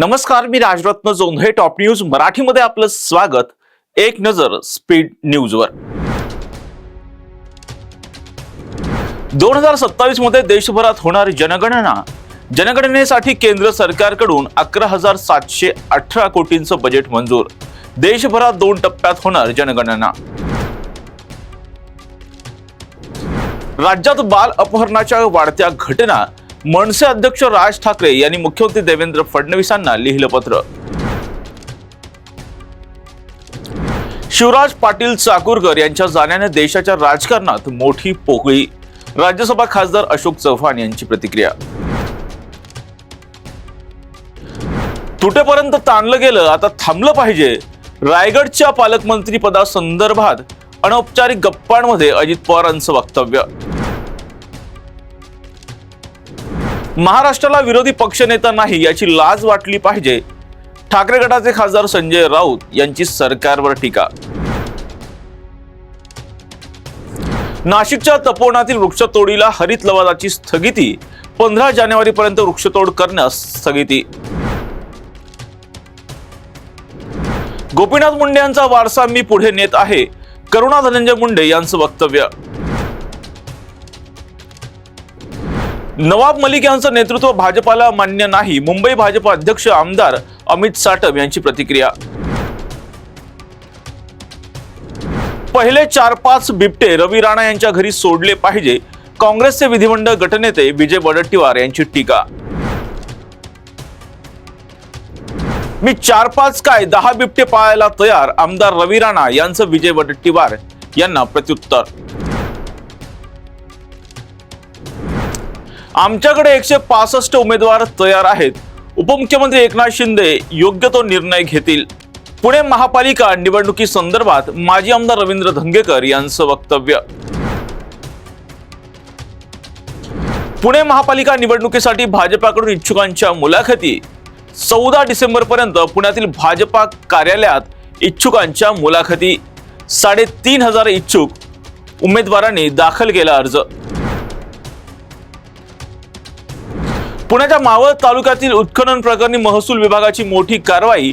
नमस्कार, मी Rajratna Jondhale. Top news मराठीमध्ये आपलं स्वागत. एक नजर स्पीड न्यूजवर. 2027 मध्ये देशभरात होणार जनगणना. जनगणनेसाठी केंद्र सरकारकडून 11,718 कोटींचं बजेट मंजूर. देशभरात 2 टप्प्यात होणार जनगणना. राज्यात बाल अपहरणाच्या वाढत्या घटना. मनसे अध्यक्ष राज ठाकरे यांनी मुख्यमंत्री देवेंद्र फडणवीसांना लिहिलं पत्र. शिवराज पाटील चाकूरकर यांच्या जाण्याने देशाच्या राजकारणात मोठी पोकळी. राज्यसभा खासदार अशोक चव्हाण यांची प्रतिक्रिया. तुटेपर्यंत ताणलं गेलं, आता थांबलं पाहिजे. रायगडच्या पालकमंत्री पदासंदर्भात अनौपचारिक गप्पांमध्ये अजित पवारांचं वक्तव्य. महाराष्ट्राला विरोधी पक्षनेता नाही याची लाज वाटली पाहिजे. ठाकरे गटाचे खासदार संजय राऊत यांची सरकारवर टीका. नाशिकच्या तपोवनातील वृक्षतोडीला हरित लवादाची स्थगिती. 15 जानेवारीपर्यंत वृक्षतोड करण्यास स्थगिती. गोपीनाथ मुंडे यांचा वारसा मी पुढे नेत आहे. करुणा धनंजय मुंडे यांचं वक्तव्य. नवाब मलिक यांचं नेतृत्व भाजपाला मान्य नाही. मुंबई भाजप अध्यक्ष आमदार अमित साटम यांची प्रतिक्रिया. पहिले 4-5 बिबटे रवी राणा यांच्या घरी सोडले पाहिजे. काँग्रेसचे विधिमंडळ गटनेते विजय वडेट्टीवार यांची टीका. मी 4-5 काय 10 बिबटे पाळायला तयार. आमदार रवी राणा यांचं विजय वडेट्टीवार यांना प्रत्युत्तर. आमच्याकडे 165 उमेदवार तयार आहेत. उपमुख्यमंत्री एकनाथ शिंदे योग्य तो निर्णय घेतील. पुणे महापालिका निवडणुकीसंदर्भात माजी आमदार रवींद्र धंगेकर यांचं वक्तव्य. पुणे महापालिका निवडणुकीसाठी भाजपाकडून इच्छुकांच्या मुलाखती. 14 डिसेंबरपर्यंत पुण्यातील भाजपा कार्यालयात इच्छुकांच्या मुलाखती. 3,500 इच्छुक उमेदवारांनी दाखल केला अर्ज. पुण्याच्या मावळ तालुक्यातील उत्खनन प्रकरणी महसूल विभागाची मोठी कारवाई.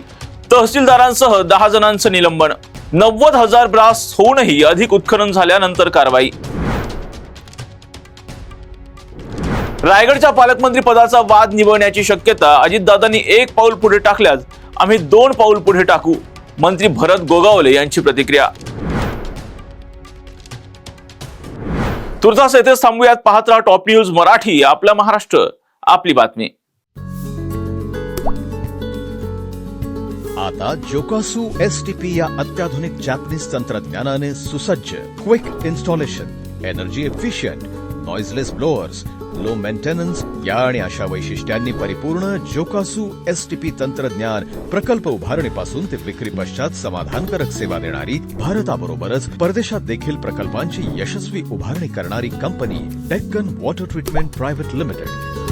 तहसीलदारांसह 10 जणांचं निलंबन. 90,000 ब्रास होऊनही अधिक उत्खनन झाल्यानंतर कारवाई. रायगडच्या पालकमंत्री पदाचा वाद निवळण्याची शक्यता. अजितदादांनी 1 पाऊल पुढे टाकल्यास आम्ही 2 पाऊल पुढे टाकू. मंत्री भरत गोगावले यांची प्रतिक्रिया. तुर्तास येथेच थांबूयात. पाहत राहा टॉप न्यूज मराठी. आपला महाराष्ट्र, आपली बातमी. आता जोकासु STP या अत्याधुनिक जॅपनीज तंत्रज्ञानाने सुसज्ज, quick installation, energy efficient, noiseless blowers, low maintenance या आणि अशा वैशिष्ट्यांनी परिपूर्ण जोकासु STP तंत्रज्ञान प्रकल्प उभारणीपासून ते विक्री पश्चात समाधानकारक सेवा देणारी, भारताबरोबरच परदेशात देखील प्रकल्पांची यशस्वी उभारणी करणारी company Deccan water treatment private limited.